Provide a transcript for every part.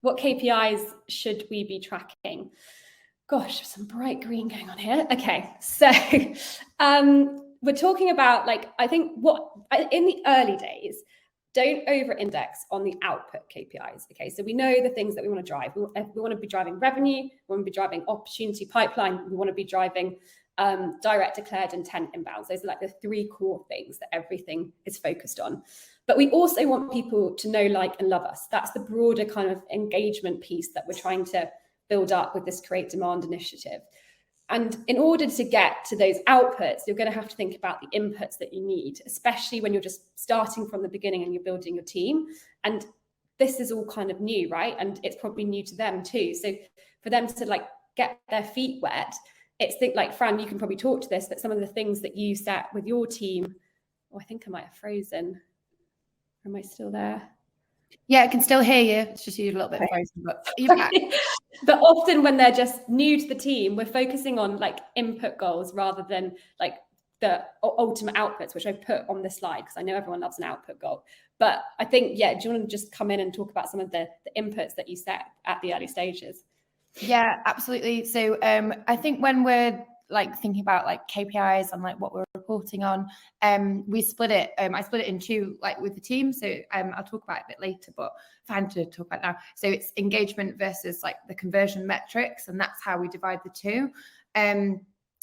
what KPIs should we be tracking? Gosh, some bright green going on here. Okay, so we're talking about, like, I think in the early days, don't over-index on the output KPIs. Okay, so we know the things that we want to drive. We want to be driving revenue, we want to be driving opportunity pipeline, we want to be driving direct declared intent inbounds. Those are like the three core things that everything is focused on. But we also want people to know, like, and love us. That's the broader kind of engagement piece that we're trying to build up with this Create Demand initiative. And in order to get to those outputs, you're going to have to think about the inputs that you need, especially when you're just starting from the beginning and you're building your team. And this is all kind of new, right? And it's probably new to them too. So for them to, like, get their feet wet, it's like, Fran, you can probably talk to this, but some of the things that you set with your team, I think I might have frozen. Am I still there? Yeah, I can still hear you. It's just you a little bit frozen, but you're back. But often when they're just new to the team, we're focusing on, like, input goals rather than, like, the ultimate outputs, which I put on the slide because I know everyone loves an output goal. But I think, do you want to just come in and talk about some of the inputs that you set at the early stages? Yeah, absolutely. So I think when we're, like, thinking about, like, KPIs and, like, what we're reporting on, we split it. I split it in two, like, with the team. So I'll talk about it a bit later, but fine to talk about now. So it's engagement versus, like, the conversion metrics, and that's how we divide the two.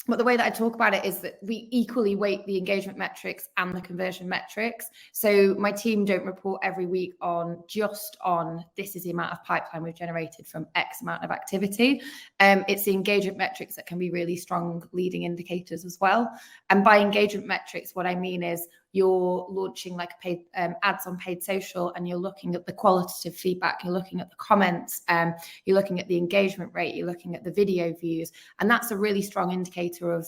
But the way that I talk about it is that we equally weight the engagement metrics and the conversion metrics. So my team don't report every week on this is the amount of pipeline we've generated from X amount of activity. It's the engagement metrics that can be really strong leading indicators as well. And by engagement metrics, what I mean is you're launching, like, a paid ads on paid social, and you're looking at the qualitative feedback, you're looking at the comments, you're looking at the engagement rate, you're looking at the video views, and that's a really strong indicator of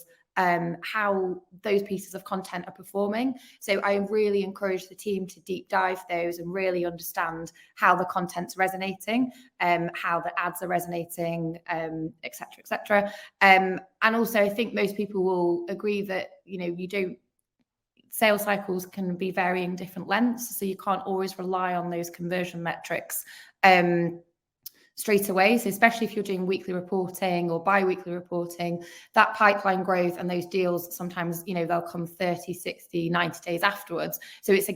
how those pieces of content are performing. So I really encourage the team to deep dive those and really understand how the content's resonating, how the ads are resonating, et cetera, et cetera. And also, I think most people will agree that, sales cycles can be varying different lengths, so you can't always rely on those conversion metrics straight away. So especially if you're doing weekly reporting or bi-weekly reporting, that pipeline growth and those deals, sometimes, they'll come 30, 60, 90 days afterwards. So it's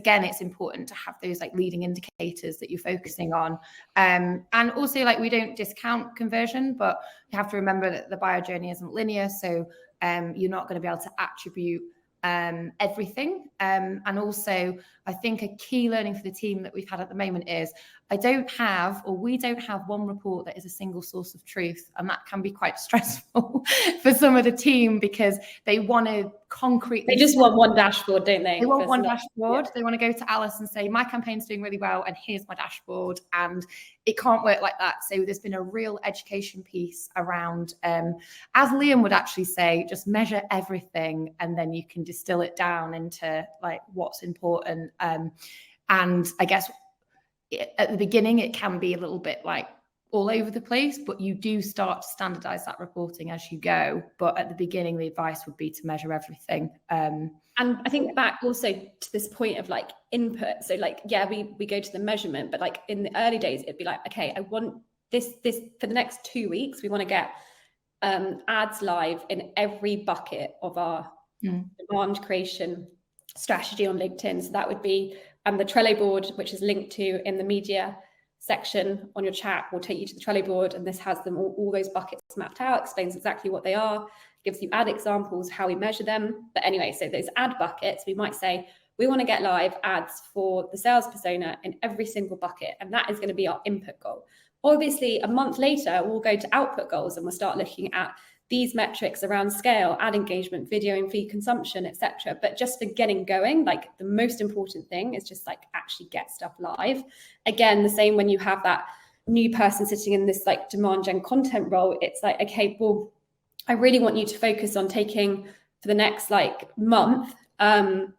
important to have those, like, leading indicators that you're focusing on. And also, like, we don't discount conversion, but you have to remember that the buyer journey isn't linear. So you're not going to be able to attribute everything. And also, I think a key learning for the team that we've had at the moment is we don't have one report that is a single source of truth. And that can be quite stressful for some of the team because they want to concretely... They just want one dashboard, don't they? They want one dashboard. Yeah. They want to go to Alice and say, my campaign's doing really well, and here's my dashboard. And it can't work like that. So there's been a real education piece around, as Liam would actually say, just measure everything, and then you can distill it down into, like, what's important. And I guess at the beginning, it can be a little bit, like, all over the place, but you do start to standardize that reporting as you go. But at the beginning, the advice would be to measure everything. And I think back also to this point of, like, input. So, like, we go to the measurement, but, like, in the early days, it'd be like, okay, I want this for the next 2 weeks, we want to get ads live in every bucket of our demand creation strategy on LinkedIn. So that would be the Trello board, which is linked to in the media section on your chat, will take you to the Trello board, and this has them all those buckets mapped out, explains exactly what they are, gives you ad examples, how we measure them. But anyway, so those ad buckets, we might say we want to get live ads for the sales persona in every single bucket, and that is going to be our input goal. Obviously, a month later, we'll go to output goals, and we'll start looking at these metrics around scale, ad engagement, video and feed consumption, etc. But just for getting going, like, the most important thing is just, like, actually get stuff live. Again, the same when you have that new person sitting in this, like, demand gen content role, it's like, okay, well, I really want you to focus on taking for the next, like, month, the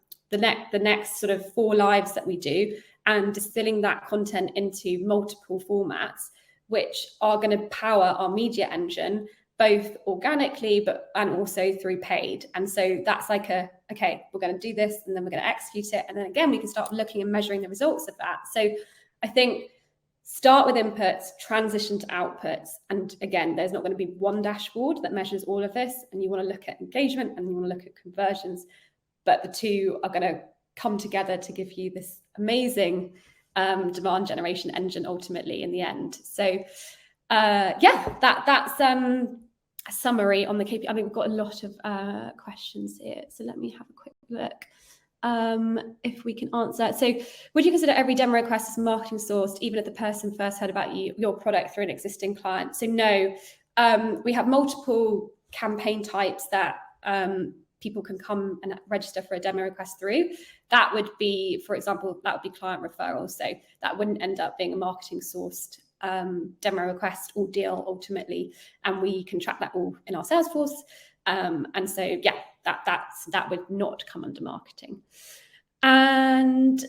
next sort of 4 lives that we do, and distilling that content into multiple formats, which are going to power our media engine, both organically, and also through paid. And so that's like okay, we're going to do this, and then we're going to execute it. And then again, we can start looking and measuring the results of that. So I think start with inputs, transition to outputs. And again, there's not going to be one dashboard that measures all of this. And you want to look at engagement and you want to look at conversions, but the two are going to come together to give you this amazing demand generation engine ultimately in the end. So that's a summary on the KPI. I mean, we've got a lot of questions here. So let me have a quick look. If we can answer. So would you consider every demo request as marketing sourced, even if the person first heard about your product through an existing client? So no, we have multiple campaign types that people can come and register for a demo request through. That would be, for example, that would be client referrals. So that wouldn't end up being a marketing sourced demo request or deal ultimately. And we can track that all in our Salesforce. And so, yeah, that would not come under marketing. And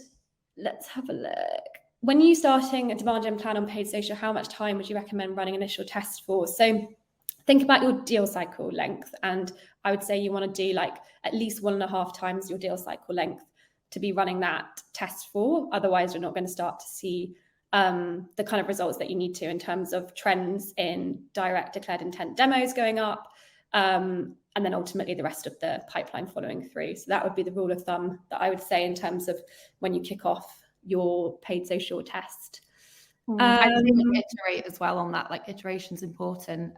let's have a look. When you're starting a demand gen plan on paid social, how much time would you recommend running initial tests for? So think about your deal cycle length. And I would say you want to do like at least 1.5 times your deal cycle length to be running that test for. Otherwise, you're not going to start to see the kind of results that you need to in terms of trends in direct declared intent demos going up. And then ultimately the rest of the pipeline following through. So that would be the rule of thumb that I would say in terms of when you kick off your paid social test. I think iterate as well on that, like iteration's important.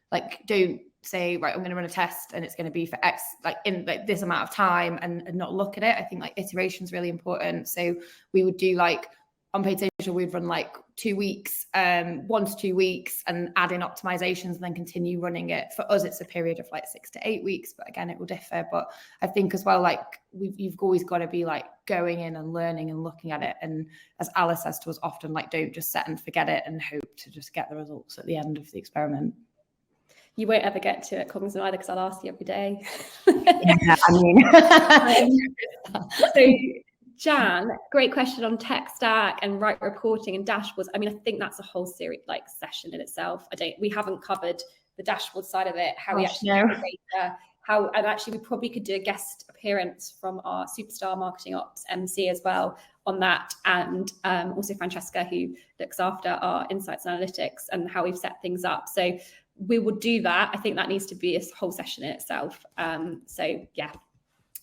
Like don't say, right, I'm going to run a test and it's going to be for X, like in like this amount of time and not look at it. I think like iteration's really important. So we would do like on paid social, we'd run like 2 weeks, 1 to 2 weeks and add in optimizations and then continue running it. For us, it's a period of like 6 to 8 weeks, but again, it will differ. But I think as well, like you've always got to be like going in and learning and looking at it. And as Alice says to us often, like don't just set and forget it and hope to just get the results at the end of the experiment. You won't ever get to it, Cognism, either, because I'll ask you every day. Yeah, I mean. So Jan, great question on tech stack and right reporting and dashboards. I mean, I think that's a whole series, like session in itself. We haven't covered the dashboard side of it, how we actually get the data, and actually we probably could do a guest appearance from our superstar marketing ops MC as well on that, and also Francesca, who looks after our insights and analytics and how we've set things up. So we will do that. I think that needs to be a whole session in itself. So yeah.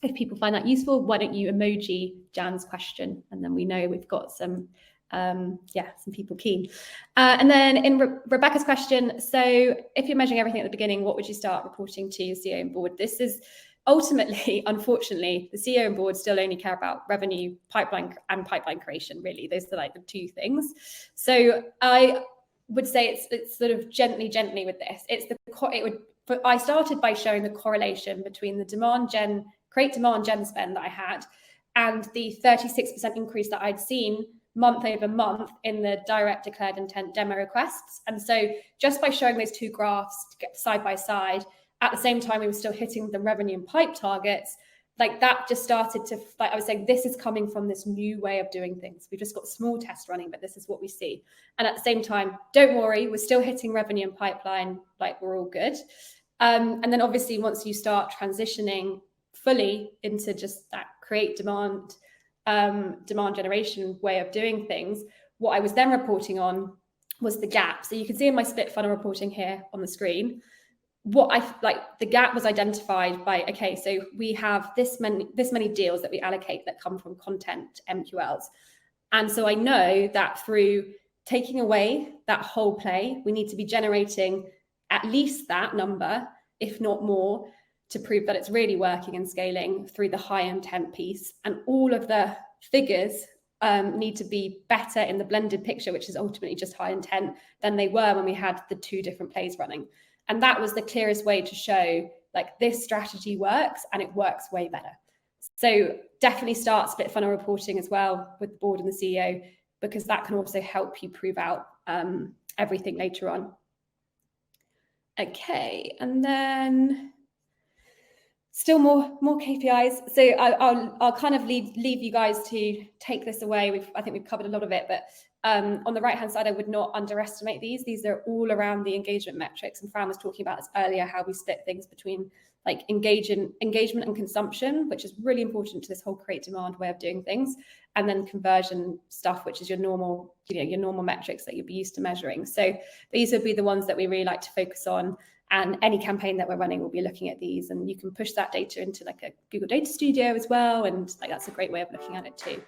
If people find that useful, why don't you emoji Jan's question, and then we know we've got some people keen. And then in Rebecca's question, so if you're measuring everything at the beginning, what would you start reporting to your CEO and board? This is ultimately, unfortunately, the CEO and board still only care about revenue, pipeline creation. Really, those are like the two things. So I would say it's sort of gently with this. I started by showing the correlation between the create demand gen spend that I had and the 36% increase that I'd seen month over month in the direct declared intent demo requests. And so just by showing those two graphs side by side, at the same time, we were still hitting the revenue and pipe targets, like that just started to, like I was saying, this is coming from this new way of doing things. We've just got small tests running, but this is what we see. And at the same time, don't worry, we're still hitting revenue and pipeline, like we're all good. And then obviously once you start transitioning fully into just that create demand generation way of doing things, what I was then reporting on was the gap. So you can see in my split funnel reporting here on the screen, the gap was identified by, okay, so we have this many deals that we allocate that come from content MQLs. And so I know that through taking away that whole play, we need to be generating at least that number, if not more, to prove that it's really working and scaling through the high intent piece. And all of the figures need to be better in the blended picture, which is ultimately just high intent, than they were when we had the two different plays running. And that was the clearest way to show like this strategy works and it works way better. So definitely start split funnel reporting as well with the board and the CEO, because that can also help you prove out everything later on. Okay, and then still more KPIs. So I'll kind of leave you guys to take this away. I think we've covered a lot of it, but On the right-hand side, I would not underestimate these. These are all around the engagement metrics. And Fran was talking about this earlier, how we split things between like engagement and consumption, which is really important to this whole create demand way of doing things. And then conversion stuff, which is your normal, your normal metrics that you'd be used to measuring. So these would be the ones that we really like to focus on. And any campaign that we're running will be looking at these, and you can push that data into like a Google Data Studio as well. And like that's a great way of looking at it too.